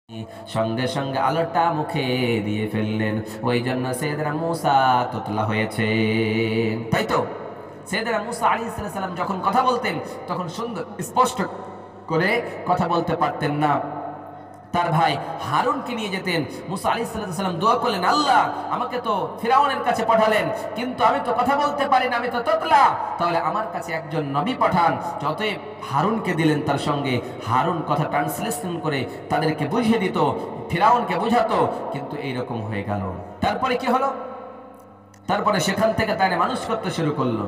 সঙ্গে সঙ্গে আলোটা মুখে দিয়ে ফেললেন। ওই জন্য সাইয়েদনা মূসা তোতলা হয়েছে। তাই তো সাইয়েদনা মূসা আলাইহিস সালাম যখন কথা বলতেন তখন সুন্দর স্পষ্ট করে কথা বলতে পারতেন না। তার ভাই হারুনকে নিয়ে যেতেন। মূসা আলাইহিস সালাম দোয়া করলেন, আল্লাহ আমাকে তো ফিরাউনের কাছে পাঠালেন, কিন্তু আমি তো কথা বলতে পারি না, আমি তো তোতলা, তাহলে আমার কাছে একজন নবী পাঠান। যতই হারুনকে দিলেন, তার সঙ্গে হারুন কথা ট্রান্সলেশন করে তাদেরকে বুঝিয়ে দিত, ফিরাউনকে বুঝাতো, কিন্তু এইরকম হয়ে গেল। তারপরে কি হলো? তারপরে সেখান থেকে তারা মানুষ করতে শুরু করলো।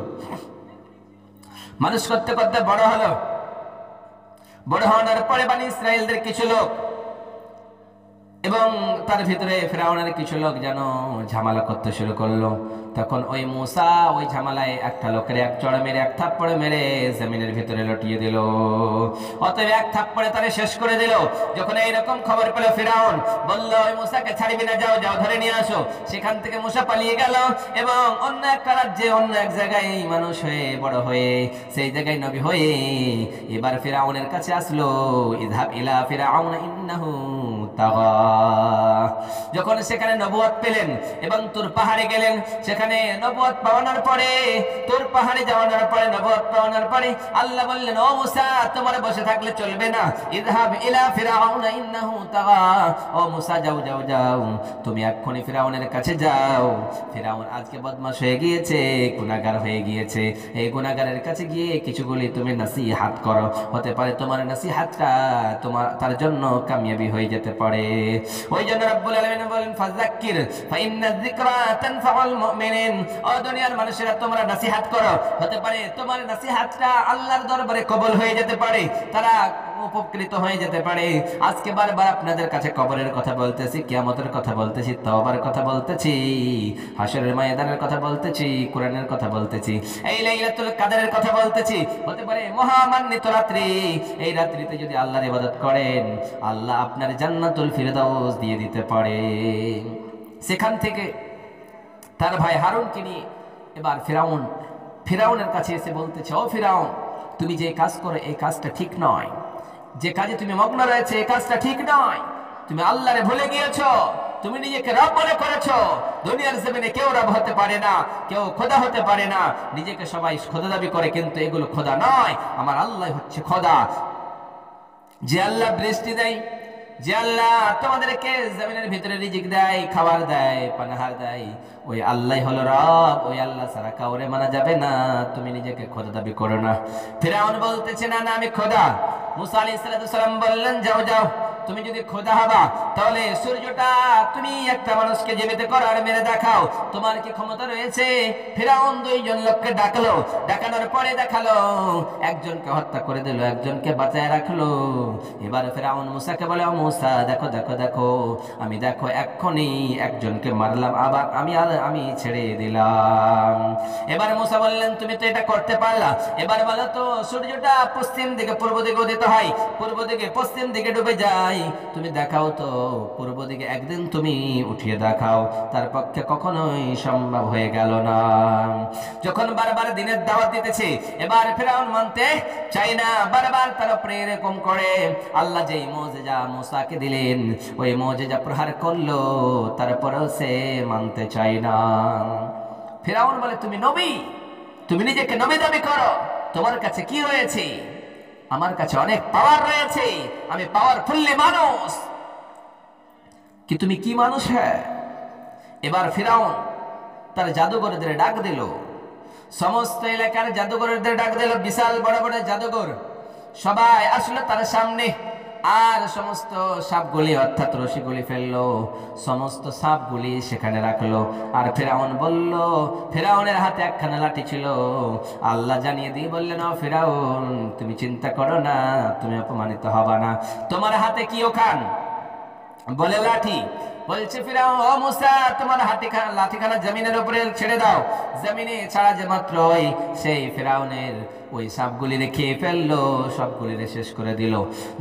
মানুষ করতে করতে বড় হলো। বড় হওয়ার পরে বনি ইসরাইলদের কিছু লোক এবং তার ভিতরে ফিরাউনের কিছু লোক যেন ঝামেলা করতে শুরু করলো। তখন ওই মূসা ওই ঝামেলায় একটা লোকের এক চড় মেরে, এক থাপ্পড় মেরে জমিনের ভিতরে লটিয়ে দিল। অতএব এক থাপ্পড়ে তারে শেষ করে দিল। যখন এইরকম খবর পেল ফিরাউন বলল, ওই মূসাকে ছাড়বি না, যাও যাও ধরে নিয়ে আসো। সেখান থেকে মূসা পালিয়ে গেল এবং অন্য একটা রাজ্যে অন্য এক জায়গায় মানুষ হয়ে বড় হয়ে সেই জায়গায় নবী হয়ে এবার ফিরাউনের কাছে আসলো। ইযহাব ইলা ফিরাউন ইন্নাহু তাগা। যখন সেখানে নবুয়ত পেলেন এবং তুর পাহাড়ে গেলেন, সেখানে নবুয়ত পাওয়ানোর পরে, তুর পাহাড়ে যাওয়ানোর পরে, নবুয়ত পাওয়ানোর পরে আল্লাহ বললেন, ও মূসা তোমার বসে থাকলে চলবে না, ইযহাব ইলা ফিরাউন ইন্নাহু তাগা। ও মূসা যাও যাও যাও, তুমি এক্ষুনি ফিরাউনের কাছে যাও। ফিরাউন আজকে বদমাশ হয়ে গিয়েছে, গুনাহগার হয়ে গিয়েছে। এই গুনাহগারের কাছে গিয়ে কিছুগুলি তুমি নসিহত করো, হতে পারে তোমার নসিহতটা তোমার তার জন্য কামিয়াবি হয়ে যেতে পারে। ওই জন্য রব্বুল আলামিন বলেন, ফাযাক্কির ফাইন্না যিকরা তানফাউল মুমিনিন। ও দুনিয়ার মানুষেরা তোমরা নসিহত করো, হতে পারে তোমার নসিহতটা আল্লাহর দরবারে কবুল হয়ে যেতে পারে, তারা উপকৃত হয়ে যেতে পারে। আজকে বারবার আপনাদের কাছে কবরের কথা বলতেছি, কিয়ামতের কথা বলতেছি, তওবার কথা বলতেছি, হাশরের ময়দানের কথা বলতেছি, কোরআনের কথা বলতেছি, এই লাইলাতুল কদরের কথা বলতেছি। হতে পারে মহামান্বিত রাত্রি, এই রাত্রিতে যদি আল্লাহর ইবাদত করেন, আল্লাহ আপনার জান্নাতুল ফিরদাউস দিয়ে দিতে পারে। সেখান থেকে তার ভাই হারুনকে নিয়ে এবার ফিরাউনের কাছে এসে বলতেছে, ও ফিরাউন, তুমি যে কাজ করো এই কাজটা ঠিক নয়, যে কাজে তুমি মগ্ন রয়েছে এই কাজটা ঠিক নয়। তুমি আল্লাহরে ভুলে গিয়েছো, তুমি নিজেকে রব মনে করেছো। দুনিয়ার জমিনে কেউ রব হতে পারে না, কেউ খোদা হতে পারে না। নিজেকে সবাই খোদা দাবি করে, কিন্তু এগুলো খোদা নয়, আমার আল্লাহ হচ্ছে খোদা। যে আল্লাহ বৃষ্টি দেয়, যে আল্লাহ তোমাদেরকে জমিনের ভিতরে রিজিক দেয়, খাবার দেয়, পানাহার দেয়, ওই আল্লাহ হলো রব। ওই আল্লাহ ছাড়া কাউরে মানা যাবে না, তুমি নিজেকে খোদা দাবি করো না। ফিরাউন বলতেছে, না না আমি খোদা। মূসা আলাইহিস সালাম বললেন, যাও যাও, তুমি যদি খোদা হবা তাহলে সূর্যটা তুমি একটা মানুষকে জীবিত করো আর মেরে দেখাও, তোমার কি ক্ষমতা রয়েছে? ফিরাউন দুইজন লোককে ডাকলো, ডাকানোর পরে দেখালো, একজনকে হত্যা করে দিল, একজনকে বাঁচায় রাখলো। এবার ফিরাউন মূসাকে বলে, ও মূসা দেখো দেখো দেখো, আমি দেখো এক্ষুনি একজনকে মারলাম, আবার আমি ছেড়ে দিলাম। এবার মূসা বললেন, তুমি তো এটা করতে পারলা, এবার বলো তো সূর্যটা পশ্চিম দিকে পূর্ব দিকে উদিত হয়, পূর্ব দিকে পশ্চিম দিকে ডুবে যায়, তুমি দেখাও তো, পূর্ব দিকে একদিন তুমি উঠিয়ে দেখাও। তার পক্ষে কখনোই সম্ভব হয়ে গেল না। যখন বারবার দিনের দাওয়াত দিতেছে, এবার ফিরাউন মানতে চাই না, বারবার তার উপরে এরকম করে। আল্লাহ যেই মুজিজা মূসাকে দিলেন, ওই মুজিজা প্রহার করলো, তারপরেও সে মানতে চাই না। ফিরাউন বলে, তুমি নবী, তুমি নিজেকে নবী দাবি করো, তোমার কাছে কি রয়েছে? আমার কাছে অনেক পাওয়ার রয়েছে, আমি পাওয়ারফুল্লি মানুষ, কি তুমি কি মানুষ? হ্যাঁ। এবার ফিরাউন তার জাদুঘরদের ডাক দিল, সমস্ত এলাকার জাদুঘরদের ডাক দিল, বিশাল বড় বড় জাদুঘর সবাই আসলো তার সামনে। আর সমস্ত সাপগুলি অর্থাৎ রশিগুলি ফেললো, সমস্ত সাপগুলি সেখানে রাখলো। আর ফিরাউন বলল, ফিরাউনের হাতে একখানা লাঠি ছিল। আল্লাহ জানিয়ে দিয়ে বললেন, ও ফিরাউন তুমি চিন্তা করো না, তুমি অপমানিত হবা না। তোমার হাতে কি ওখান? বলে লাঠি। বলছে ফিরাউন, ও মূসা তোমার লাঠিখানা জমিনের উপরে ছেড়ে দাও। জমিনে ছাড়া যে মাত্রই সেই ফিরাউনের ওই সাপগুলিরে খেয়ে ফেললো, সবগুলিরে শেষ করে দিল।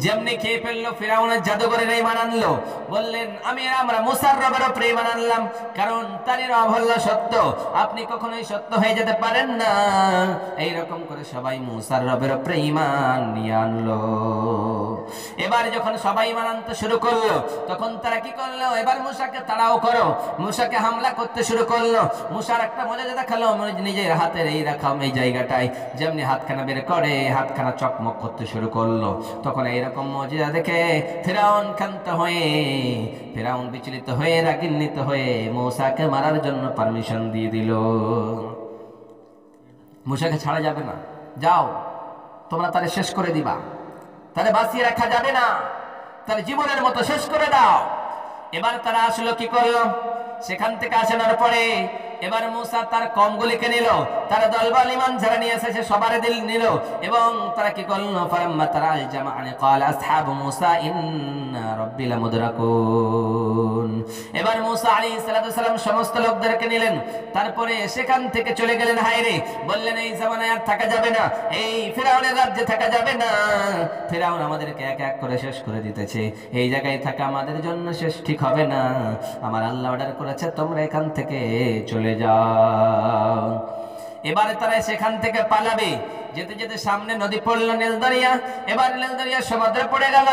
যেমনি খেয়ে ফেললো, ফিরাউনের জাদুঘরের ঈমান আনলো। বললেন, আমরা মূসার রবের উপরে ঈমান আনলাম, কারণ তার রব হলো সত্য, আপনি কখনোই সত্য হয়ে যেতে পারেন না। এইরকম করে সবাই মূসার রবের উপরে ঈমান নিয়ে আনলো। এবার যখন সবাই ঈমান আনতে শুরু করলো তখন তারা কি করলো, এবার মূসাকে তাড়াও করো, মূসাকে হামলা করতে শুরু করলো। মূসার একটা মজা দেখালো, নিজের হাতের এই রাখা এই জায়গাটায় যেমনি হাতখানা বের করে হাতখানা চকমক করতে শুরু করলো। তখন এইরকম মজা দেখে ফিরআউন ক্ষান্ত হয়ে, ফিরআউন বিচলিত হয়ে রাগান্বিত হয়ে মূসাকে মারার জন্য পারমিশন দিয়ে দিল। মূসাকে ছাড়া যাবে না, যাও তোমরা তারে শেষ করে দিবা, তারে বাঁচিয়ে রাখা যাবে না, তার জীবনের মতো শেষ করে দাও। এবার তারা আসলো কি করলো, সেখান থেকে আসানোর পরে এবার মূসা তার কমগুলিকে নিল, তার দলবল ঈমান যারা নিয়ে এসেছে সবার দিল নিল, এবং তারা কি করলো, ফালাম্মা তারাল জামাআন ক্বাল আসহাবু মূসা ইন্না রাব্বি লামুদরাকুন। এবার মূসা আলাইহিস সালাতু সালাম সমস্ত লোকদেরকে নিলেন, তারপরে সেখান থেকে চলে গেলেন হায়রে, বললেন এই জামানায় আর থাকা যাবে না, এই ফিরআউনের রাজ্যে থাকা যাবে না, ফিরআউন আমাদেরকে এক এক করে শেষ করে দিতেছে, এই জায়গায় থাকা আমাদের জন্য শেষ ঠিক হবে না, আমার আল্লাহ অর্ডার করেছে তোমরা এখান থেকে চলে যাও। এবারে তারা সেখান থেকে পালাবে, যেতে যেতে সামনে নদী পড়লো নীল দরিয়া, এবার নীল দরিয়া সমুদ্রে পড়ে গেল।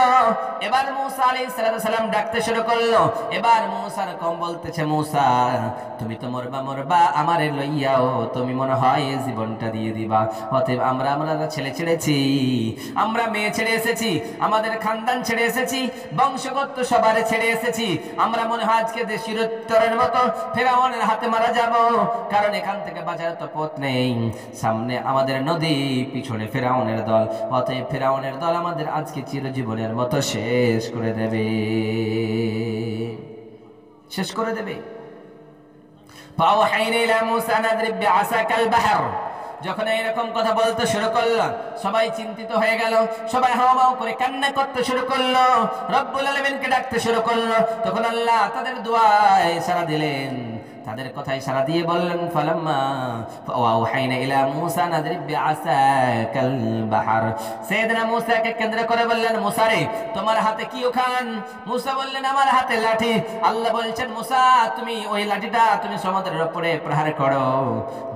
এবার মূসা আলাইহিস সালাম ডাকতে শুরু করলো, এবার মূসার কম বলতেছে, মূসা তুমি তো মরবা আমারে লইয়াও তুমি মনে হয় জীবনটা দিয়ে দিবা, অতএব আমরা ছেলে ছেড়েছি, আমরা মেয়ে ছেড়ে এসেছি, আমাদের খানদান ছেড়ে এসেছি, বংশগত সবার ছেড়ে এসেছি, আমরা মনে হয় আজকে চিরতরের মতো ফিরআউনের হাতে মারা যাব, কারণ এখান থেকে বাঁচার তো পথ নেই, সামনে আমাদের নদী, পিছনে ফিরআউনের দল, অতএব ফিরআউনের দল আমাদের আজকে চিরজীবনের মতো শেষ করে দেবে, শেষ করে দেবে। ফাওহাইনা ইলা মূসা নাদরিব বিআসাকাল বাহর, যখন এরকম কথা বলতে শুরু করলো সবাই চিন্তিত হয়ে গেল, সবাই হাওমাও করে কান্না করতে শুরু করলো, রব্বুল আলামিনকে ডাকতে শুরু করলো। তখন আল্লাহ তাদের দুআয় সাড়া দিলেন, তাদের কথাই সাড়া দিয়ে বললেন, ফালাম্মা ওয়াহাইনা ইলা মূসা নাদরিব বিআসাকাল বাহর, সাইয়েদনা মূসাকে কেন্দ্র করে বললেন, মূসা রে তোমার হাতে কি ওখান? মূসা বললেন, আমার হাতে লাঠি। আল্লাহ বলছেন, মূসা তুমি ওই লাঠিটা তুমি সমুদ্রের উপরে প্রহার করো।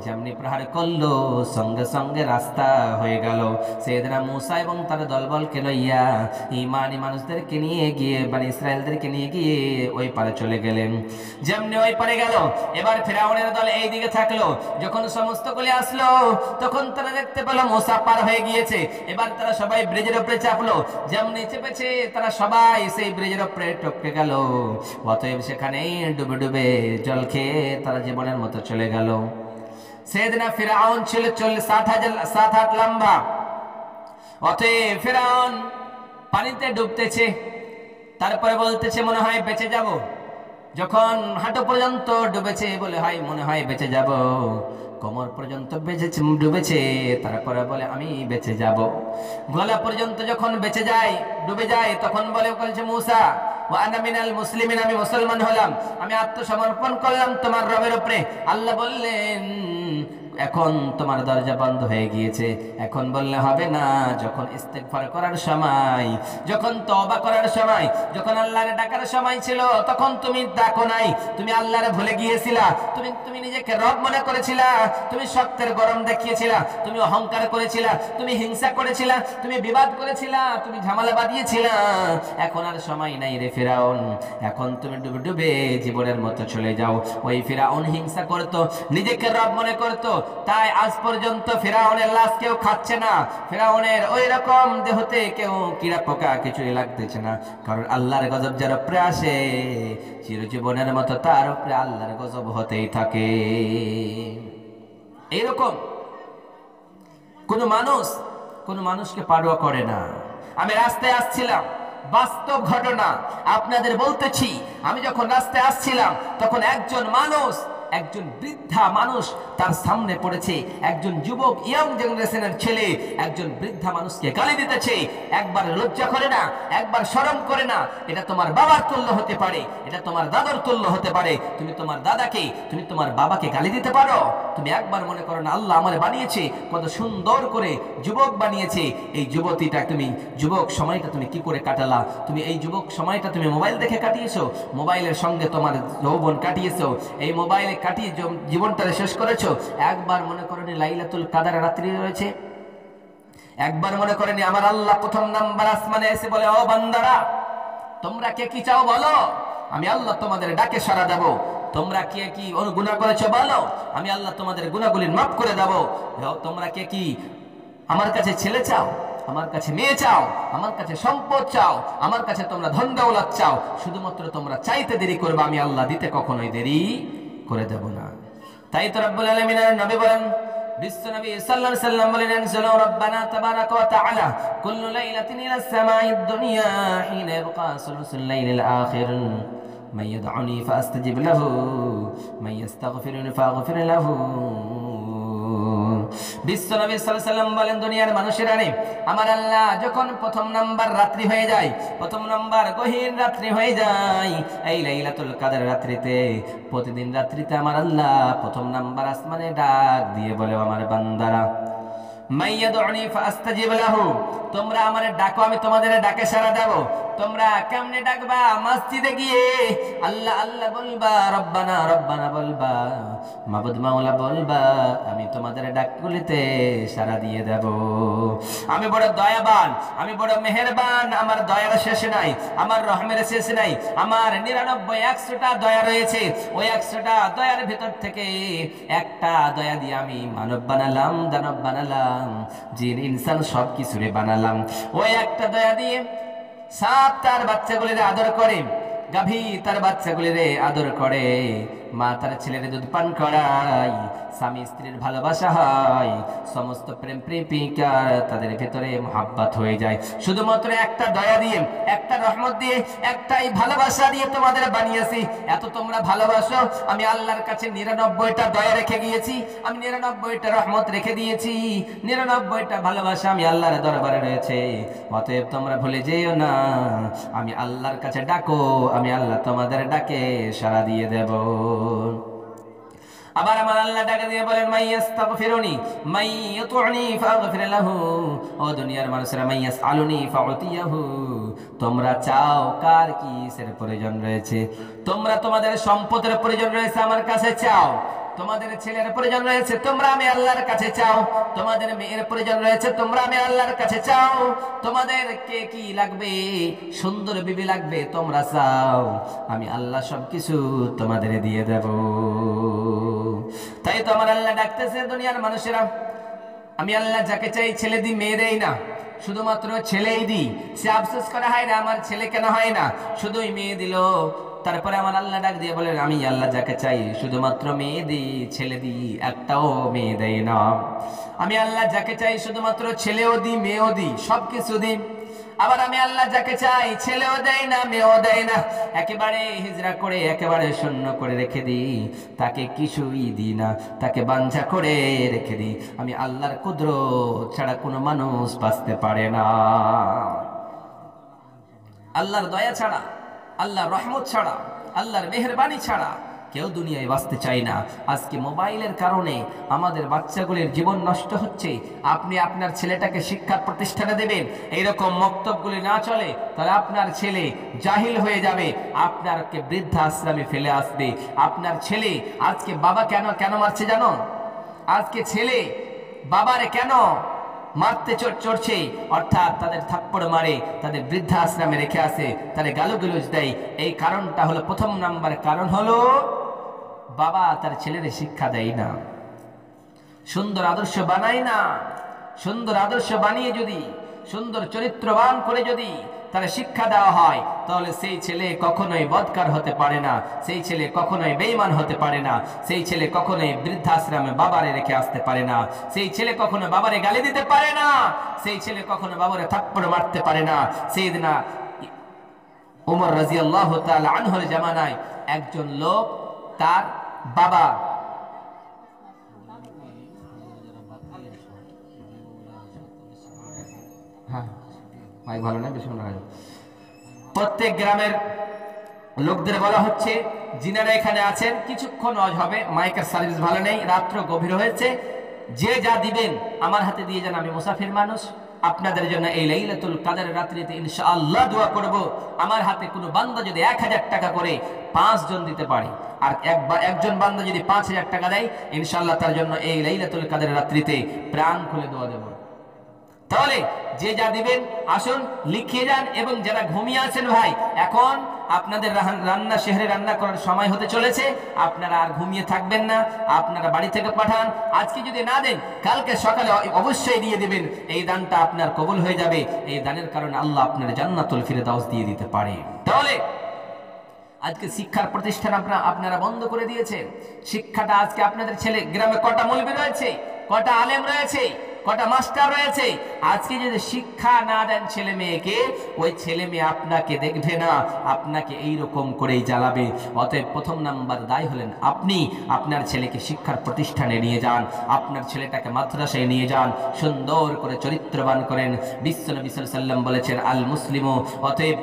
যেমনি প্রহার করলো সঙ্গে সঙ্গে রাস্তা হয়ে গেল। সাইয়েদনা মূসা এবং তার দলবলকে লইয়া ঈমানি মানুষদেরকে নিয়ে গিয়ে বনি ইসরায়েলদেরকে নিয়ে গিয়ে ওই পারে চলে গেলেন। যেমনি ওই পারে গেল, এবার ফিরআউনের দল এই দিকে থাকলো, যখন সমস্ত গুলি আসলো তখন তারা দেখতে পেল মূসা পার হয়ে গিয়েছে। এবার তারা সবাই ব্রিজের উপরে চাপলো, যেমনি চেপেছে তারা সবাই সেই ব্রিজের উপরে টপকে গেল, অতএব সেখানে ডুবে ডুবে জল খেয়ে তারা জীবনের মতো চলে গেল। সাইয়েদনা ফিরআউন ছিল 7 হাত লম্বা, অতএব ফিরআউন পানিতে ডুবতেছে, তারপরে বলতেছে মনে হয় বেঁচে যাব, যখন হাঁটু পর্যন্ত ডুবেছে বলে হয় মনে হয় বেঁচে যাব, কোমর পর্যন্ত ডুবেছে তারপরে বলে আমি বেঁচে যাব, গলা পর্যন্ত যখন বেঁচে যায় ডুবে যায় তখন বলছে মূসা ওয়া আনা মিনাল মুসলিমিন, আমি মুসলমান হলাম, আমি আত্মসমর্পণ করলাম তোমার রবের উপরে। আল্লাহ বললেন এখন তোমার দরজা বন্ধ হয়ে গিয়েছে, এখন বললে হবে না, যখন ইস্তেগফার করার সময়, যখন তওবা করার সময়, যখন আল্লাহরে ডাকার সময় ছিল তখন তুমি ডাকো নাই, তুমি আল্লাহরে ভুলে গিয়েছিলা, তুমি নিজেকে রব মনে করেছিলা, তুমি সত্যের গরম দেখিয়েছিলা, তুমি অহংকার করেছিলা, তুমি হিংসা করেছিলা, তুমি বিবাদ করেছিলা, তুমি ঝামেলা বাঁধিয়েছিলা, এখন আর সময় নাই রে ফিরআউন, এখন তুমি ডুবে ডুবে জীবনের মতো চলে যাও। ওই ফিরআউন হিংসা করতো, নিজেকে রব মনে করতো, তাই আজ পর্যন্ত ফিরআউনের লাশ কেউ খাচ্ছে না, ফিরআউনের ওই রকম দেহতে কেউ কিড়া পোকা কিছুই লাগতেছে না, কারণ আল্লাহর গজব যার উপরে আসে চিরজীবনের মতো তার উপরে আল্লাহর গজব হতেই থাকে। এইরকম কোন মানুষকে পারোয়া করে না। আমি রাস্তায় আসছিলাম, বাস্তব ঘটনা আপনাদের বলতেছি, আমি যখন রাস্তায় আসছিলাম তখন একজন বৃদ্ধা মানুষ তার সামনে পড়েছে, একজন যুবক ইয়াং জেনারেশনের ছেলে একজন বৃদ্ধা মানুষকে গালি দিতেছে, একবার লজ্জা করে না, একবার শরম করে না, এটা তোমার বাবার তুল্য হতে পারে, এটা তোমার দাদার তুল্য হতে পারে, তুমি তোমার দাদাকে তুমি তোমার বাবাকে গালি দিতে পারো? তুমি একবার মনে করো না আল্লাহ আমারে বানিয়েছে কত সুন্দর করে যুবক বানিয়েছে, এই যুবতীটা তুমি যুবক সময়টা তুমি কি করে কাটালা, তুমি এই যুবক সময়টা তুমি মোবাইল দেখে কাটিয়েছো, মোবাইলের সঙ্গে তোমার যৌবন কাটিয়েছো, এই মোবাইলে কাটিয়ে জীবনটা শেষ করেছো। একবার মনে করো লাইলাতুল কাদার রাত্রি রয়েছে, একবার মনে করেনি আমার আল্লাহ প্রথম নাম্বার আসমানে এসে বলে, ও বান্দারা তোমরা কে কি চাও বলো, আমি আল্লাহ তোমাদের ডাকে সাড়া দেব। তোমরা কে কি গুনাহ করেছো বলো, আমি আল্লাহ তোমাদের গুনাহগুলি মাফ করে দেব। তোমরা কে কি আমার কাছে ছেলে চাও, আমার কাছে মেয়ে চাও, আমার কাছে সম্পদ চাও, আমার কাছে তোমরা ধন দৌলত চাও, শুধুমাত্র তোমরা চাইতে দেরি করবে, আমি আল্লাহ দিতে কখনোই দেরি করে দেব না। তাই তো রব্বুল আলামিনের নবী বলেন, বিশ্ব নবী সাল্লাল্লাহু আলাইহি সাল্লাম বলেন, আনজালা রাব্বানা তাবারাকা ওয়া তাআলা কুল্লু লাইলাতিন ইলা সামাঈদ দুনিয়া হিনা ইয়াবকা সুলুসুল লাইলিল আখির মান ইয়াদউনি ফাআস্তাজিব লাহু মান ইস্তাগফিরুনি ফাআগফির লাহু। বিশ্ব নবী সাল্লাল্লাহু আলাইহি সাল্লাম বলেন, দুনিয়ার মানুষেরা রে, আমার আল্লাহ যখন প্রথম নাম্বার রাত্রি হয়ে যায়, প্রথম নাম্বার গহীন রাত্রি হয়ে যায়, এই লাইলাতুল কদর রাত্রিতে, প্রতিদিন রাত্রিতে আমার আল্লাহ প্রথম নাম্বার আসমানে ডাক দিয়ে বলে, আমার বান্দারা মাইয়াদউনি ফাআস্তাজিব লাহু, তোমরা আমারে ডাকো, আমি তোমাদের ডাকে সাড়া দেব। তোমরা কেমনে ডাকবা? মসজিদে গিয়ে আল্লাহ আল্লাহ বলবা, রব্বানা রব্বানা বলবা, মাবুদ মাওলা বলবা, আমি তোমাদের ডাকগুলিতে সাড়া দিয়ে দেব। আমি বড় দয়াবান, আমি বড় মেহেরবান, আমার দয়ার শেষ নাই, আমার রহমের শেষ নাই, আমার 99-100টা দয়া রয়েছে। ওই 100টা দয়ার ভিতর থেকে একটা দয়া দিয়ে আমি মানব বানালাম, দানব বানালাম, জিন ইনসান সব কিছুরে বানালাম। ওই একটা দয়া দিয়ে সাপ তার বাচ্চাগুলিরে আদর করে, গাভী তার বাচ্চাগুলিরে আদর করে, মা তার ছেলের দুধ পান করায়, স্বামী স্ত্রীর ভালোবাসা হয়, সমস্ত প্রেম প্রেমিকা তাদের ভেতরে মহাব্বত হয়ে যায় শুধুমাত্র একটা দয়া দিয়ে, একটা রহমত দিয়ে, একটাই ভালোবাসা দিয়ে তোমাদের বানিয়েছি। এত তোমরা ভালোবাসো, আমি আল্লাহর কাছে 99টা দয়া রেখে গিয়েছি, আমি 99টা রহমত রেখে দিয়েছি, 99টা ভালোবাসা আমি আল্লাহর দরবারে রয়েছে। অতএব তোমরা ভুলে যেও না, আমি আল্লাহর কাছে ডাকো, আমি আল্লাহ তোমাদের ডাকে সাড়া দিয়ে দেব। আবার আমার আল্লাহ ডাকে দিয়ে বলেন, মাইয়াস্তাগফিরুনি মাইয়াতুনি ফাগফির লাহু, ও দুনিয়ার মানুষেরা, মাইয়াসআলুনি ফাউতিয়াহু, তোমরা চাও কার কিসের প্রয়োজন রয়েছে, তোমরা তোমাদের সম্পদের প্রয়োজন রয়েছে আমার কাছে চাও, তোমাদের ছেলের প্রয়োজন রয়েছে তোমরা আমি আল্লাহর কাছে চাও, তোমাদের মেয়ের প্রয়োজন রয়েছে তোমরা আমি আল্লাহর কাছে চাও, তোমাদের কে কি লাগবে, সুন্দর বিবি লাগবে তোমরা চাও, আমি আল্লাহ সবকিছু তোমাদের দিয়ে দেব। তাই তো আমার আল্লাহ ডাকতেছে, দুনিয়ার মানুষেরা, আমি আল্লাহ যাকে চাই ছেলে দিই, মেয়ে দেই না, শুধুমাত্র ছেলেই দিই। সে আফসোস করা হয় না, আমার ছেলে কেন হয় না, শুধুই মেয়ে দিল। তারপরে আমার আল্লাহ ডাক দিয়ে বলেন, আমি আল্লাহ যাকে চাই শুধুমাত্র মেয়ে দিই, ছেলে দিই একটাও মেয়ে দেয় না। আমি আল্লাহ যাকে চাই শুধুমাত্র ছেলেও দিই, মেয়েও দিই, সবকিছু দিই। আবার আমি আল্লাহ যাকে চাই ছেলেও দেয় না, মেয়েও দেয় না, একেবারে হিজরা করে একেবারে শূন্য করে রেখে দিই, তাকে কিছুই দিই না, তাকে বাঞ্ছা করে রেখে দিই। আমি আল্লাহর কুদরত ছাড়া কোনো মানুষ বাঁচতে পারে না, আল্লাহর দয়া ছাড়া, আল্লাহর রহমত ছাড়া, আল্লাহর মেহেরবানি ছাড়া কেউ দুনিয়ায় বাঁচতে চায় না। আজকে মোবাইলের কারণে আমাদের বাচ্চাগুলির জীবন নষ্ট হচ্ছে। আপনি আপনার ছেলেটাকে শিক্ষা প্রতিষ্ঠানে দেবেন, এইরকম মক্তবগুলি না চলে, তাহলে আপনার ছেলে জাহিল হয়ে যাবে, আপনারকে বৃদ্ধাশ্রমে ফেলে আসবে। আপনার ছেলে আজকে বাবা কেন কেন মারছে জানো? আজকে ছেলে বাবারে কেন মারতে চড়ছে, অর্থাৎ তাদের থাপ্পড় মারে, তাদের বৃদ্ধাশ্রমে রেখে আসে, তাদের গালুগুলোজ দেয়। এই কারণটা হলো, প্রথম নাম্বার কারণ হলো বাবা তার ছেলের শিক্ষা দেয় না, সুন্দর আদর্শ বানায় না। সুন্দর আদর্শ বানিয়ে যদি, সুন্দর চরিত্রবান করে যদি তার শিক্ষা দেওয়া হয়, তাহলে সেই ছেলে কখনোই বদকার হতে পারে না, সেই ছেলে কখনোই বেঈমান হতে পারে না, সেই ছেলে কখনোই বৃদ্ধাশ্রমে বাবারে রেখে আসতে পারে না, সেই ছেলে কখনো বাবারে গালি দিতে পারে না, সেই ছেলে কখনো বাবারে থাপ্পড় মারতে পারে না। সেইদিনা ওমর রাদিয়াল্লাহু তাআলা আনহুর জামানায় একজন লোক, তার বাবা ভালো না, বেশি প্রত্যেক গ্রামের লোকদের বলা হচ্ছে, যিনারা এখানে আছেন কিছুক্ষণ ওয়াজ হবে, মাইকের সার্ভিস ভালো নেই, রাত্র গভীর হয়েছে, যে যা দিবেন আমার হাতে দিয়ে যান, আমি মুসাফির মানুষ, আপনাদের জন্য এই লাইলাতুল কদর রাত্রিতে ইনশাআল্লাহ দোয়া করব। আমার হাতে কোনো বান্দা যদি 1000 টাকা করে 5 জন দিতে পারে, আর একজন বান্দা যদি 5000 টাকা দেয়, ইনশাআল্লাহ তার জন্য এই লাইলাতুল কদর রাত্রিতে প্রাণ খুলে দোয়া দেব। তাহলে যে যা দিবেন আসুন লিখিয়ে যান। এবং যারা ঘুমিয়ে আছেন ভাই, এখন আপনাদের রান্না শেহরে রান্না করার সময় হতে চলেছে, আপনারা আর ঘুমিয়ে থাকবেন না, আপনারা বাড়ি থেকে পাঠান। আজকে যদি না দেন, কালকে সকালে অবশ্যই দিয়ে দিবেন। এই দানটা আপনার কবুল হয়ে যাবে। এই দানের কারণে আল্লাহ আপনার জান্নাতুল ফিরদাউস দিয়ে দিতে পারে। তাহলে আজকে শিক্ষার প্রতিষ্ঠান আপনারা বন্ধ করে দিয়েছেন। শিক্ষাটা আজকে আপনাদের ছেলে গ্রামে কটা মৌলবি রয়েছে, কটা আলেম রয়েছে, কটা মাস্টার রয়েছে। আজকে যদি শিক্ষা না দেন ছেলে মেয়েকে, ওই ছেলে মেয়ে আপনাকে দেখবে না, আপনাকে এইরকম করেই জ্বালাবে। অতএব প্রথম নাম্বার দায়ী হলেন আপনি। আপনার ছেলেকে শিক্ষার প্রতিষ্ঠানে নিয়ে যান, আপনার ছেলেটাকে মাদ্রাসায় নিয়ে যান, সুন্দর করে চরিত্রবান করেন। বিশ্বনবী সাল্লাল্লাহু আলাইহি ওয়াসাল্লাম বলেছেন আল মুসলিমু, অতএব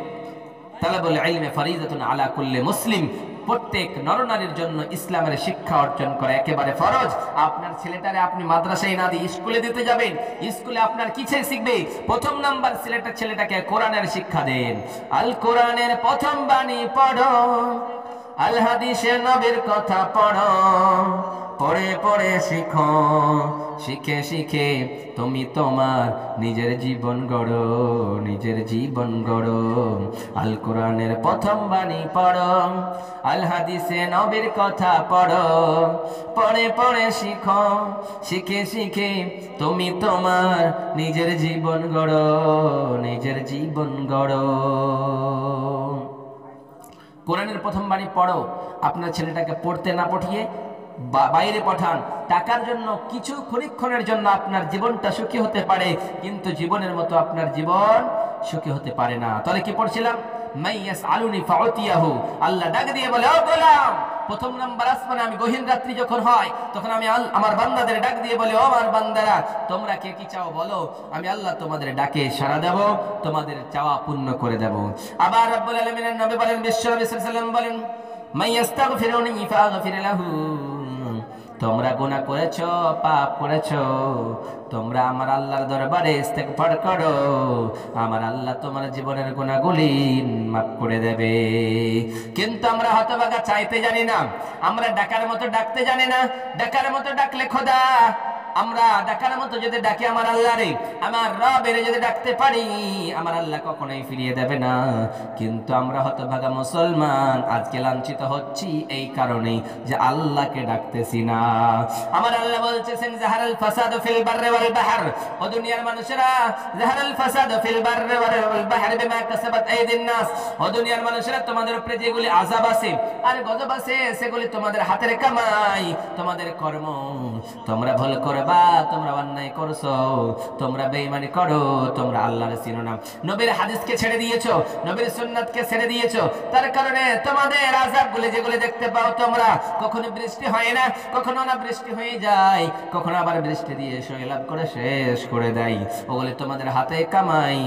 তালাবুল ইলমি ফরিদাতুন আলা কুল্লি মুসলিম, প্রত্যেক নরনারীর জন্য ইসলামের শিক্ষা অর্জন করা একেবারে ফরজ। আপনার ছেলেটারে আপনি মাদ্রাসায় না দিয়ে স্কুলে দিতে যাবেন, স্কুলে আপনার কিসে শিখবে? প্রথম নাম্বার ছেলেটাকে কোরআনের শিক্ষা দেন। আল কোরআনের প্রথম বাণী পড়ো, আল হাদিসে নবীর কথা পড়ো, পড়ে পড়ে শিখো, শিখে শিখে তুমি তোমার নিজের জীবন গড়ো, নিজের জীবন গড়ো। আল কোরআনের প্রথম বাণী পড়ো, আল হাদিসে নবীর কথা পড়ো, পড়ে পড়ে শিখো, শিখে শিখে তুমি তোমার নিজের জীবন গড়ো, নিজের জীবন গড়ো। কোরআনের প্রথম বাণী পড়ো। আপনার ছেলেটাকে পড়তে না পাঠিয়ে বাইরে পাঠান। টাকার জন্য কিছু ক্ষণিক্ষণের জন্য আপনার জীবনটা সুখী হতে পারে, কিন্তু জীবনের মতো আপনার জীবন সুখী হতে পারে না। তাহলে কি পড়ছিলাম? মাইয়াস আলুনি ফাউতিয়াহু, আল্লাহ ডাক দিয়ে বলে, ও গোলাম, প্রথম নাম্বার আসমানে আমি গহীন রাত্রি যখন হয়, তখন আমি আমার বান্দাদের ডাক দিয়ে বলে, ও আমার বান্দারা, তোমরা কে কি চাও বলো, আমি আল্লাহ তোমাদের ডাকে সাড়া দেব, তোমাদের চাওয়া পূর্ণ করে দেব। আবার রব্বুল আলামিনের নবী বলেন, বিশ্বনবী সাল্লাল্লাহু আলাইহি ওয়াসাল্লাম বলেন, মাইয়াস্তাগফিরুনি ফাগফির লাহু, তোমরা গুনাহ করেছো, পাপ করেছো, তোমরা আমার আল্লাহর দরবারে ইস্তেগফার করো, আমার আল্লাহ তোমার জীবনের গুনাহগুলি মাফ করে দেবে। কিন্তু আমরা হতভাগা চাইতে জানি না, আমরা ডাকার মতো ডাকতে জানি না। ডাকার মতো ডাকলে খোদা, আমরা ডাকার মতো যদি ডাকি আমার আল্লাহরে, আমার রবের যদি ডাকতে পারি, আমার আল্লাহ কখনোই ফিরিয়ে দেবে না। কিন্তু আমরা হতভাগা মুসলমান আজকে লাঞ্ছিত হচ্ছি এই কারণেই যে আল্লাহকে ডাকতেছি না। আমার আল্লাহ বলতেছেন, জাহারাল ফাসাদু ফিল বাররি ওয়াল বাহর, ও দুনিয়ার মানুষেরা, জাহারাল ফাসাদু ফিল বাররি ওয়াল বাহর বিমা কাসাবাত আইদিন নাস, ও দুনিয়ার মানুষেরা, তোমাদের উপরে যেগুলি আযাব আছে আর গজব আছে, সেগুলি তোমাদের হাতের কামাই, তোমাদের কর্ম। তোমরা ভুল করো, তোমরা অন্যায় করছো, তোমরা বেঈমানি করো, তোমরা আল্লাহর চিনো না, নবীর হাদিসকে ছেড়ে দিয়েছো, নবীর সুন্নাতকে ছেড়ে দিয়েছো। তার কারণে তোমাদের আযাবগুলো যেগুলো দেখতে পাও তোমরা, কখনো বৃষ্টি হয় না, কখনো না বৃষ্টি হয়ে যায়, কখনো আবার বৃষ্টি দিয়ে সয়লাভ করে শেষ করে দেয়। ওগুলো তোমাদের হাতে কামাই।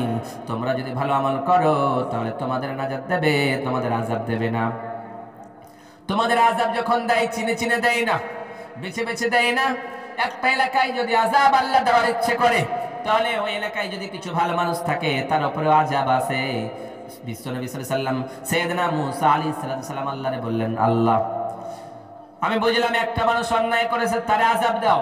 তোমরা যদি ভালো আমল করো তাহলে তোমাদের নাজাত দেবে, তোমাদের আযাব দেবে না। তোমাদের আযাব যখন দেয় চিনে চিনে দেয় না, বেছে বেছে দেয় না। একটা এলাকায় যদি আযাব আল্লাহ দেওয়ার ইচ্ছে করে, তাহলে ওই এলাকায় যদি কিছু ভালো মানুষ থাকে তার উপরেও আযাব আছে। বিশ্বনবী সাল্লাল্লাহু আলাইহি ওয়াসাল্লাম সাইয়েদনা মুসা আলাইহিস সালাম আল্লাহরে বললেন, আল্লাহ, আমি বুঝলাম একটা মানুষ অন্যায় করেছে, তারে আযাব দাও।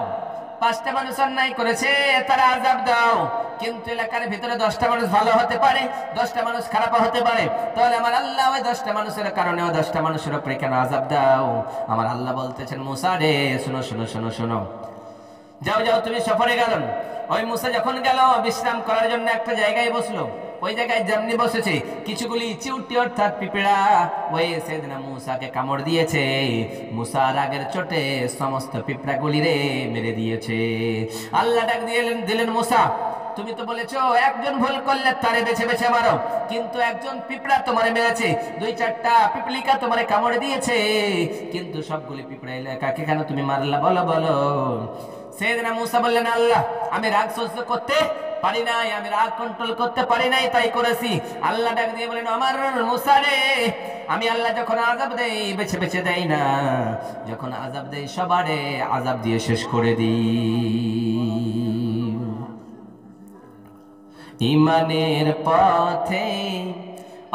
5টা মানুষ অন্যায় করেছে, তারে আযাব দাও। কিন্তু এলাকার ভিতরে 10টা মানুষ ভালো হতে পারে, 10টা মানুষ খারাপ হতে পারে। তাহলে আমার আল্লাহ ওই 10টা মানুষের কারণে ওই 10টা মানুষের উপরে কেন আযাব দাও? আমার আল্লাহ বলতেছেন, মুসা রে, শোনো শোনো শোনো শোনো, যাও যাও, তুমি সফরে গেল। ওই মুসা যখন গেল বিশ্রাম করার জন্য একটা জায়গায় বসলো, ওই জায়গায় যেমনি বসেছে, কিছুগুলি চিউটি অর্থাৎ পিঁপড়া ওই সাইয়েদনা মুসাকে কামড় দিয়েছে। মুসা রাগের চোটে সমস্ত পিঁপড়াগুলি রে মেরে দিয়েছে। আল্লাহ ডাক দিলেন, মুসা, তুমি তো বলেছো একজন ভুল করলে তারে বেছে বেছে মারো, কিন্তু একজন পিঁপড়া তোমারে মেরেছে, 2-4টা পিপলিকা তোমারে কামড় দিয়েছে, কিন্তু সবগুলি পিঁপড়া এলাকাকে কেন তুমি মারলা বলো বলো? সাইয়েদনা মুসা বললেন, আল্লাহ, আমি রাগ সহ্য করতে পারি নাই, আমি রাগ কন্ট্রোল করতে পারি নাই, তাই করেছি। আল্লাহ ডাক দিয়ে বলেন, আমার মুসা রে, আমি আল্লাহ যখন আযাব দেই বেছে বেছে দেই না, যখন আযাব দেই সবারে আযাব দিয়ে শেষ করে দিই। ইমানের পথে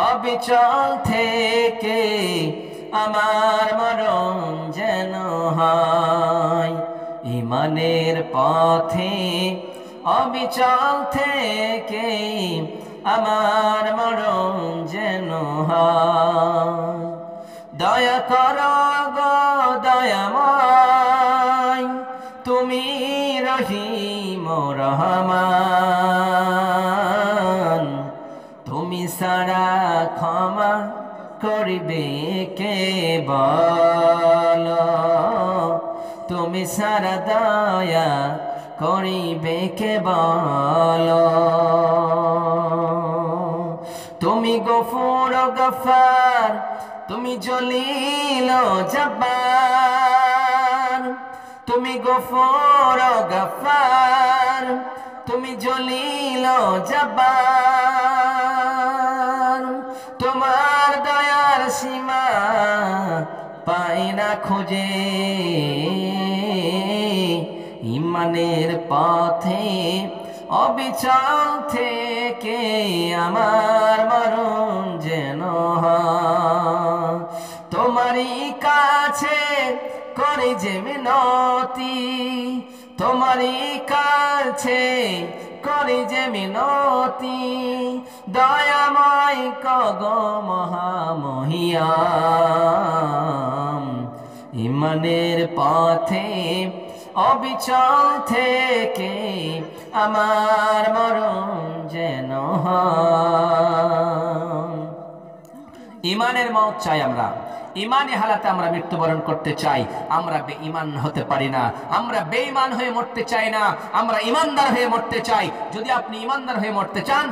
অবিচল থেকে আমার মরণ যেন হয়, ইমানের পথে অবিচল থেকে আমার মরণ যেন হয়। দয়া করো গো দয়াময়, তুমি রহিম রহমান, তুমি সারা ক্ষমা করিবে কে বলো, তুমি সারা দয়া করিবে কে বলো। তুমি গফুর গফার, তুমি জলিল জব্বার, তুমি গফুর গফার, তুমি জলিল জব্বার। তোমার দয়ার সীমা পাই না খুঁজে, ইমানের পথে অবিচল থেকে আমার মরণ যেন হয়। তোমারই কাছে করে যে মিনতি, তোমারই কাছে করে যে মিনতি, দয়াময় কগো মহামহিয়াম, ইমানের পথে অবিচল থেকে আমার মরণ যেন হয়। ইমানের মওত চাই আমরা, ইমানি হালাতে আমরা মৃত্যুবরণ করতে চাই। আমরা বেঈমান হতে পারি না, আমরা বেঈমান হয়ে মরতে চাই না, আমরা ইমানদার হয়ে মরতে চাই। যদি আপনি ইমানদার হয়ে মরতে চান,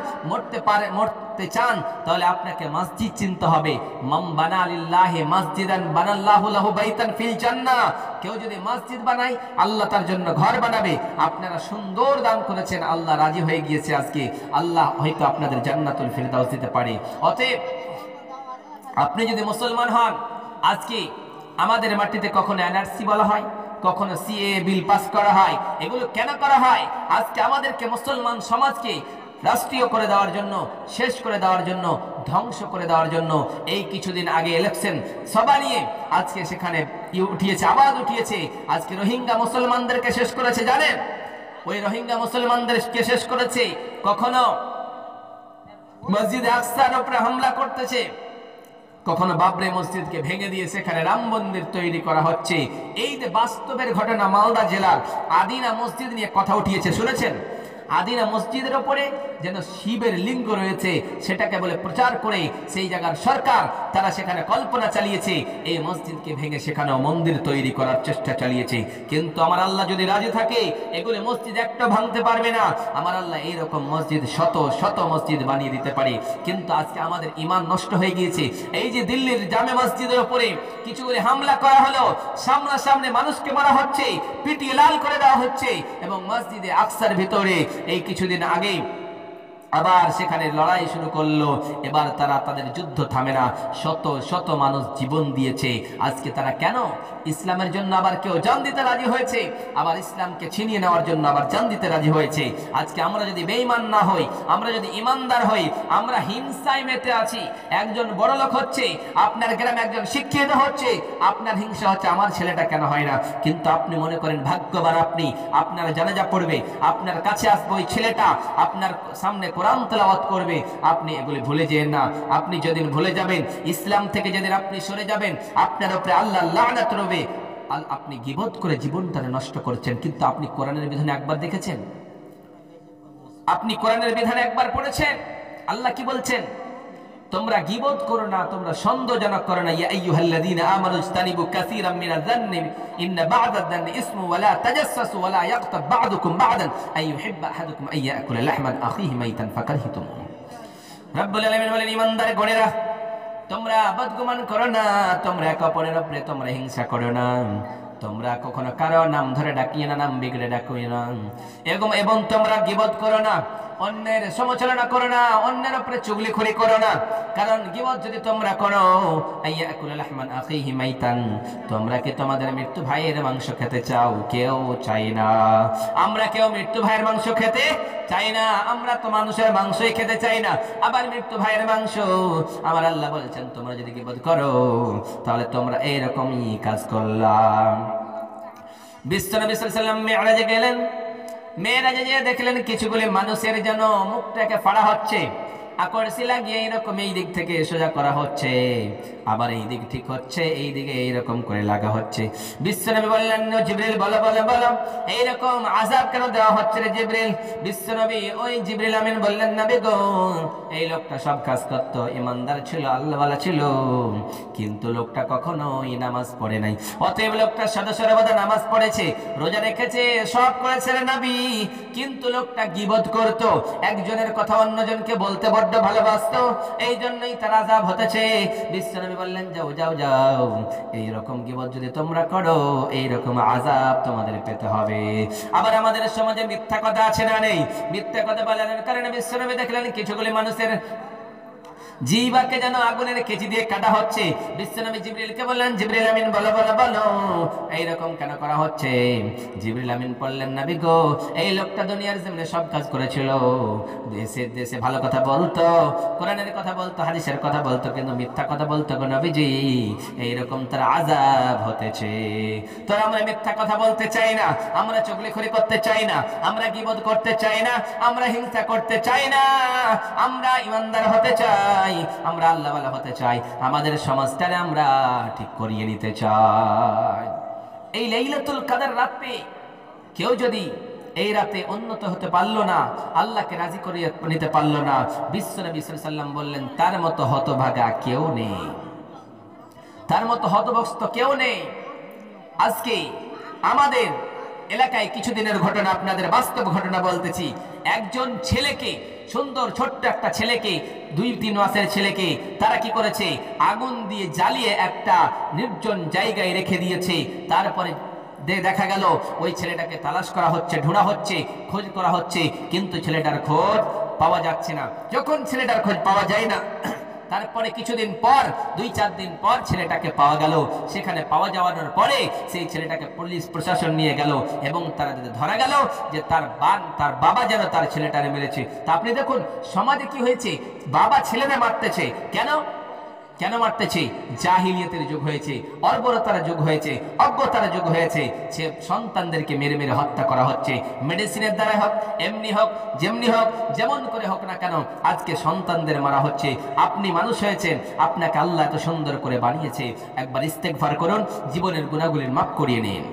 মরতে চান, তাহলে আপনাকে মসজিদ চিনতে হবে। মান বানা লিল্লাহি মসজিদান বানাল্লাহু লাহু বাইতান ফিল জান্নাহ। কেউ যদি মসজিদ বানায়, আল্লাহ তার জন্য ঘর বানাবে। আপনারা সুন্দর দান করেছেন, আল্লাহ রাজি হয়ে গিয়েছে। আজকে আল্লাহ হয়তো আপনাদের জান্নাতুল ফিরদাউস দিতে পারে। অতএব আপনি যদি মুসলমান হন, আজকে আমাদের মাটিতে কখনো এনআরসি বলা হয়, কখনো সিএ বিল পাস করা হয়। এগুলো কেন করা হয়? আজকে আমাদেরকে মুসলমান সমাজকে রাষ্ট্রীয় করে দেওয়ার জন্য, শেষ করে দেওয়ার জন্য, ধ্বংস করে দেওয়ার জন্য। এই কিছুদিন আগে ইলেকশন সভা নিয়ে আজকে সেখানে উঠিয়েছে, আওয়াজ উঠিয়েছে। আজকে রোহিঙ্গা মুসলমানদেরকে শেষ করেছে, জানেন? ওই রোহিঙ্গা মুসলমানদেরকে শেষ করেছে। কখনো মসজিদে আকসার উপরে হামলা করতেছে, কখনো বাবরি মসজিদকে ভেঙে দিয়ে সেখানে রাম মন্দির তৈরি করা হচ্ছে। এই যে বাস্তবের ঘটনা, মালদা জেলার আদিনা মসজিদ নিয়ে কথা উঠিয়েছে, শুনেছেন? আদিনা মসজিদের উপরে যেন শিবের লিঙ্গ রয়েছে, সেটাকে বলে প্রচার করে সেই জায়গার সরকার তারা সেখানে কল্পনা চালিয়েছে, এই মসজিদকে ভেঙে সেখানেও মন্দির তৈরি করার চেষ্টা চালিয়েছে। কিন্তু আমার আল্লাহ যদি রাজি থাকে, এগুলো মসজিদ একটা ভাঙতে পারবে না। আমার আল্লাহ এইরকম মসজিদ শত শত মসজিদ বানিয়ে দিতে পারে। কিন্তু আজকে আমাদের ঈমান নষ্ট হয়ে গিয়েছে। এই যে দিল্লির জামে মসজিদের উপরে কিছুগুলি হামলা করা হলো, সামনাসামনি মানুষকে মারা হচ্ছে, পিটিয়ে লাল করে দেওয়া হচ্ছে, এবং মসজিদে আকসার ভিতরে এই কিছুদিন আগে আবার সেখানে লড়াই শুরু করলো। এবার তারা তাদের যুদ্ধ থামে না, শত শত মানুষ জীবন দিয়েছে। আজকে তারা কেন? ইসলামের জন্য আবার কেউ জান দিতে রাজি হয়েছে, আবার ইসলামকে ছিনিয়ে নেওয়ার জন্য আবার জান দিতে রাজি হয়েছে। আজকে আমরা যদি বেঈমান না হই, আমরা যদি ইমানদার হই, আমরা হিংসায় মেতে আছি। একজন বড় লোক হচ্ছে, আপনার গ্রামে একজন শিক্ষিত হচ্ছে, আপনার হিংসা হচ্ছে আমার ছেলেটা কেন হয় না। কিন্তু আপনি মনে করেন ভাগ্যবান আপনি, আপনার জানাজা পড়বে, আপনার কাছে আসবে ওই ছেলেটা, আপনার সামনে কোরআন তেলাওয়াত করবে। আপনি এগুলি ভুলে যেন না। আপনি যেদিন ভুলে যাবেন, ইসলাম থেকে যেদিন আপনি সরে যাবেন, আপনার উপরে আল্লাহ লানত রবে। আপনি গীবত করে জীবনটা নষ্ট করছেন। কিন্তু আপনি কোরআনের বিধানে একবার দেখেছেন? আপনি কোরআনের বিধানে একবার পড়েছেন? আল্লাহ কি বলছেন? তোমরা গীবত করো না, তোমরা সন্দেহজনক করো না। ইয়া আইয়ুহাল্লাযীনা আমানু ইজতানিবু কাসীরাম মিনায-যান্নি ইন্না বা'দায-যান্নি ইসমু ওয়া লা তাজাসসাসু ওয়া লা ইয়াগতাব বা'দুকুম বা'দান আইয়ুহিব্বু আহাদুকুম আইয়াকুলা লাহমান আখিহি মাইতান ফাকারহিতুমুহু। রব্বুল আলামিন বলেন, ঈমানদার গণেরা, তোমরা বদগুমান করো না, তোমরা একে অপরের উপরে তোমরা হিংসা করো না, তোমরা কখনো কারো নাম ধরে ডাকিয়ে না, নাম বিগড়ে ডাকিয়ে না, এবং তোমরা গীবত করো না, অন্যের সমালোচনা করো না, অন্যের উপরে চুগলিখড়ি করো না। কারণ গীবত যদি তোমরা করো, আইয়াকুল লাহমান আখিহি মাইতান, তোমরা কি তোমাদের মৃত্যু ভাইয়ের মাংস খেতে চাও? কেউ চাই না। আমরা কেউ মৃত্যু ভাইয়ের মাংস খেতে চাই না। আমরা তো মানুষের মাংসই খেতে চাই না, আবার মৃত্যু ভাইয়ের মাংস। আমার আল্লাহ বলছেন, তোমরা যদি গীবত করো, তাহলে তোমরা এইরকমই কাজ করলাম। বিশ্বনবী সাল্লাল্লাহু আলাইহি ওয়াসাল্লাম মিরাজে গেলেন। মেয়েরাজে যে দেখলেন কিছুগুলি মানুষের যেন মুখটাকে ফাড়া হচ্ছে, আকর্ষি লাগিয়ে এইরকম এই দিক থেকে সোজা করা হচ্ছে, আবার এই দিক ঠিক হচ্ছে, এই দিকে এইরকম করে লাগা হচ্ছে। বিশ্বনবী বললেন, জিবরিল বলো বলো বলো, এইরকম আযাব কেন দেওয়া হচ্ছে রে জিবরিল? বিশ্বনবী ওই জিবরিল আমিন বললেন, নবী গো, এই লোকটা সব কাজ করত, ইমানদার ছিল, আল্লাহওয়ালা ছিল, কিন্তু লোকটা কখনোই নামাজ পড়ে নাই। অতএব লোকটা সদস্যরা নামাজ পড়েছে, রোজা রেখেছে, সব করেছে রে নবী, কিন্তু লোকটা গীবত করত, একজনের কথা অন্যজনকে বলতে বড্ড ভালোবাসতো, এই জন্যই তার আযাব হতেছে। বিশ্বনবী বললেন, যাও যাও যাও, এইরকম গীবত যদি তোমরা করো, এইরকম আযাব তোমাদের পেতে হবে। আবার আমাদের সমাজে মিথ্যা কথা আছে না নেই? মিথ্যা কথা বলার কারণে বিশ্বনবী দেখলেন কিছুগুলি মানুষের জিহ্বাকে যেন আগুনের কেচি দিয়ে কাটা হচ্ছে। বিশ্বনবী জিবরিলকে বললেন, জিবরিল আমিন বলো বলো বলো, এইরকম কেন করা হচ্ছে? জিবরিল আমিন বললেন, নবী গো, এই লোকটা দুনিয়ার জমিনে সব কাজ করেছিল, দেশে দেশে ভালো কথা বলতো, কোরআনের কথা বলতো, হাদিসের কথা বলতো, কিন্তু মিথ্যা কথা বলতো গো নবীজি, এইরকম তার আযাব হতেছে। তো আমরা মিথ্যা কথা বলতে চাই না, আমরা চুগলিখড়ি করতে চাই না, আমরা গীবত করতে চাই না, আমরা হিংসা করতে চাই না, আমরা ইমানদার হতে চাই, আমরা আল্লাহওয়ালা হতে চাই, আমাদের সমাজটারে আমরা ঠিক করিয়ে নিতে চাই। এই লাইলাতুল কদর রাতে কেউ যদি এই রাতে উন্নত হতে পারলো না, আল্লাহকে রাজি করিয়ে নিতে পারলো না, বিশ্বনবী সাল্লাল্লাহু আলাইহি ওয়াসাল্লাম বললেন, তার মতো হতভাগা কেউ নেই, তার মতো হতভস্ত কেউ নেই। আজকে আমাদের এলাকায় কিছুদিনের ঘটনা, আপনাদের বাস্তব ঘটনা বলতেছি। একজন ছেলেকে, সুন্দর ছোট্ট একটা ছেলেকে, 2-3 মাসের ছেলেকে তারা কি করেছে, আগুন দিয়ে জ্বালিয়ে একটা নির্জন জায়গায় রেখে দিয়েছে। তারপরে দেখা গেল ওই ছেলেটাকে তালাশ করা হচ্ছে, ঢোঁড়া হচ্ছে, খোঁজ করা হচ্ছে, কিন্তু ছেলেটার খোঁজ পাওয়া যাচ্ছে না। যখন ছেলেটার খোঁজ পাওয়া যায় না, তারপরে কিছুদিন পর, 2-4 দিন পর ছেলেটাকে পাওয়া গেল। সেখানে পাওয়া যাওয়ার পরে সেই ছেলেটাকে পুলিশ প্রশাসন নিয়ে গেল এবং তারা ধরা গেল যে তার বাবা যেন তার ছেলেটারে মেরেছে। তা আপনি দেখুন সমাজে কি হয়েছে, বাবা ছেলেরে মারতেছে। কেন কেন মারতেছে? জাহিলিয়াতের যুগ হয়েছে, অর্বরতার যুগ হয়েছে, অজ্ঞতার যুগ হয়েছে, সে সন্তানদেরকে মেরে মেরে হত্যা করা হচ্ছে। মেডিসিনের দ্বারা হোক, এমনি হোক, যেমনি হোক, যেমন করে হোক না কেন, আজকে সন্তানদের মারা হচ্ছে। আপনি মানুষ হয়েছেন, আপনাকে আল্লাহ এত সুন্দর করে বানিয়েছে, একবার ইস্তেগফার করুন, জীবনের গুনাহগুলির মাফ করিয়ে নিন।